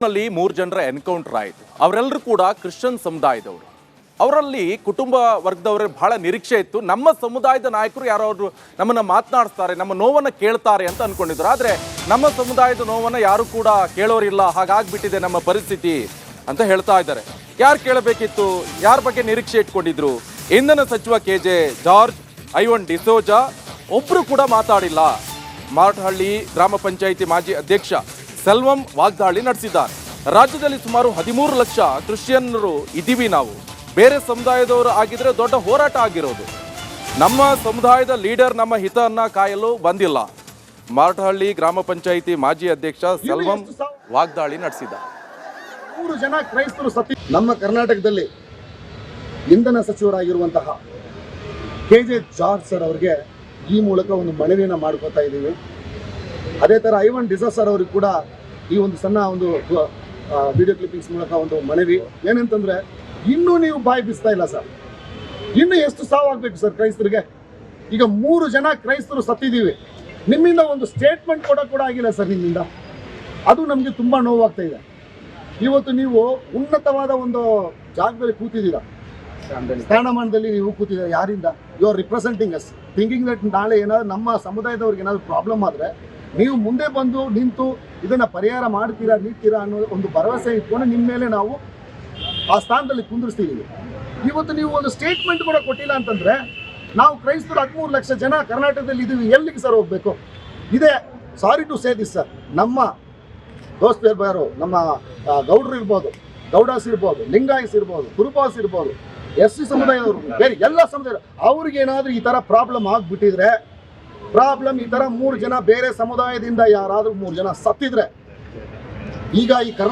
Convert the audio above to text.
ನಲ್ಲಿ 3 ಜನರ ಎನ್ಕೌಂಟರ್ ಆಯಿತು. ಅವರೆಲ್ಲರೂ ಕೂಡ ಕ್ರಿಶ್ಚಿಯನ್ ಸಮುದಾಯದವರು. ಅವರಲ್ಲಿ ಕುಟುಂಬ ವರ್ಗದವರೇ ಬಹಳ ನಿರೀಕ್ಷೆ ಇತ್ತು. ನಮ್ಮ ಸಮುದಾಯದ ನಾಯಕರು ಯಾರಾದರೂ ನಮ್ಮನ್ನು ಮಾತನಾಡಿಸ್ತಾರೆ, ನಮ್ಮ ನೋವನ್ನು ಕೇಳ್ತಾರೆ ಅಂತ ಅನ್ಕೊಂಡಿದ್ರು. ಆದರೆ ನಮ್ಮ ಸಮುದಾಯದ ನೋವನ್ನು ಯಾರು ಕೂಡ ಕೇಳೋರಿಲ್ಲ, ಹಾಗಾಗ್ಬಿಟ್ಟಿದೆ ನಮ್ಮ ಪರಿಸ್ಥಿತಿ ಅಂತ ಹೇಳ್ತಾ ಇದ್ದಾರೆ. ಯಾರು ಕೇಳಬೇಕಿತ್ತು? ಯಾರ ಬಗ್ಗೆ ನಿರೀಕ್ಷೆ ಇಟ್ಕೊಂಡಿದ್ರು? ಇಂಧನ ಸಚಿವ KJ ಜಾರ್ಜ್, ಐವನ್ ಡಿಸೋಜಾ ಒಬ್ಬರು ಕೂಡ ಮಾತಾಡಿಲ್ಲ. ಮಾರಟಹಳ್ಳಿ ಗ್ರಾಮ ಪಂಚಾಯಿತಿ ಮಾಜಿ ಅಧ್ಯಕ್ಷ ಸೆಲ್ವಂ ವಾಗ್ದಾಳಿ ನಡೆಸಿದ್ದಾರೆ. ರಾಜ್ಯದಲ್ಲಿ ಸುಮಾರು 13 ಲಕ್ಷ ಕ್ರಿಶ್ಚಿಯನ್ನರು ಇದ್ದೀವಿ ನಾವು. ಬೇರೆ ಸಮುದಾಯದವರು ಆಗಿದ್ರೆ ದೊಡ್ಡ ಹೋರಾಟ ಆಗಿರೋದು. ನಮ್ಮ ಸಮುದಾಯದ ಲೀಡರ್ ನಮ್ಮ ಹಿತವನ್ನ ಕಾಯಲು ಬಂದಿಲ್ಲ. ಮಾರಟಹಳ್ಳಿ ಗ್ರಾಮ ಪಂಚಾಯಿತಿ ಮಾಜಿ ಅಧ್ಯಕ್ಷ ಸೆಲ್ವಂ ವಾಗ್ದಾಳಿ ನಡೆಸಿದ್ದಾರೆ. 3 ಜನ ಕ್ರೈಸ್ತರು ಸತಿ ನಮ್ಮ ಕರ್ನಾಟಕದಲ್ಲಿ ಇಂಧನ ಸಚಿವರಾಗಿರುವಂತಹ KJ ಜಾರ್ಜ್ ಸರ್ ಅವರಿಗೆ ಈ ಮೂಲಕ ಒಂದು ಮನವಿಯನ್ನು ಮಾಡ್ಕೋತಾ ಇದ್ದೀವಿ. ಅದೇ ಥರ ಐವನ್ ಡಿಸೋಜಾ ಸರ್ ಅವ್ರಿಗೆ ಕೂಡ ಈ ಒಂದು ಸಣ್ಣ ಒಂದು ವಿಡಿಯೋ ಕ್ಲಿಪ್ಪಿಂಗ್ಸ್ ಮೂಲಕ ಒಂದು ಮನವಿ ಏನಂತಂದ್ರೆ, ಇನ್ನೂ ನೀವು ಬಾಯಿ ಬಿಸ್ತಾ ಇಲ್ಲ ಸರ್. ಇನ್ನು ಎಷ್ಟು ಸಾವಾಗಬೇಕು ಸರ್ ಕ್ರೈಸ್ತರಿಗೆ? ಈಗ 3 ಜನ ಕ್ರೈಸ್ತರು ಸತ್ತಿದ್ದೀವಿ. ನಿಮ್ಮಿಂದ ಒಂದು ಸ್ಟೇಟ್ಮೆಂಟ್ ಕೂಡ ಆಗಿಲ್ಲ ಸರ್ ನಿಮ್ಮಿಂದ. ಅದು ನಮಗೆ ತುಂಬ ನೋವಾಗ್ತಾ ಇದೆ. ಇವತ್ತು ನೀವು ಉನ್ನತವಾದ ಒಂದು ಜಾಗದಲ್ಲಿ ಕೂತಿದ್ದೀರಾ, ಸ್ಥಾನಮಾನದಲ್ಲಿ ನೀವು ಕೂತಿದ್ದೀರಾ. ಯಾರಿಂದ? You are representing us, thinking that ನಾಳೆ ಏನಾದ್ರು ನಮ್ಮ ಸಮುದಾಯದವ್ರಿಗೆ ಏನಾದ್ರು ಪ್ರಾಬ್ಲಮ್ ಆದರೆ ನೀವು ಮುಂದೆ ಬಂದು ನಿಂತು ಇದನ್ನು ಪರಿಹಾರ ಮಾಡ್ತೀರಾ, ನೀಡ್ತೀರಾ ಅನ್ನೋ ಒಂದು ಭರವಸೆ ಇಟ್ಕೊಂಡು ನಿಮ್ಮ ಮೇಲೆ ನಾವು ಆ ಸ್ಥಾನದಲ್ಲಿ ಕುಂದಿರ್ಸ್ತಿದ್ದೀವಿ. ಇವತ್ತು ನೀವು ಒಂದು ಸ್ಟೇಟ್ಮೆಂಟ್ ಕೂಡ ಕೊಟ್ಟಿಲ್ಲ ಅಂತಂದರೆ, ನಾವು ಕ್ರೈಸ್ತರು 13 ಲಕ್ಷ ಜನ ಕರ್ನಾಟಕದಲ್ಲಿ ಇದ್ದೀವಿ, ಎಲ್ಲಿಗೆ ಸರ್ ಹೋಗಬೇಕು? ಇದೇ sorry to say this sir, ನಮ್ಮ ದೋಸ್ತರು, ನಮ್ಮ ಗೌಡ್ರು ಇರ್ಬೋದು, ಗೌಡಾಸ್ ಇರ್ಬೋದು, ಲಿಂಗಾಯಸ್ ಇರ್ಬೋದು, ಕುರುಬಾಸ್ ಇರ್ಬೋದು, SC ಸಮುದಾಯದವರು, ಬೇರೆ ಎಲ್ಲ ಸಮುದಾಯ ಅವ್ರಿಗೇನಾದ್ರೂ ಈ ಥರ ಪ್ರಾಬ್ಲಮ್ ಆಗಿಬಿಟ್ಟಿದ್ರೆ, ಈ ಥರ 3 ಜನ ಬೇರೆ ಸಮುದಾಯದಿಂದ ಯಾರಾದರೂ 3 ಜನ ಸತ್ತಿದ್ರೆ, ಈಗ ಈ ಕರ್ನಾಟಕ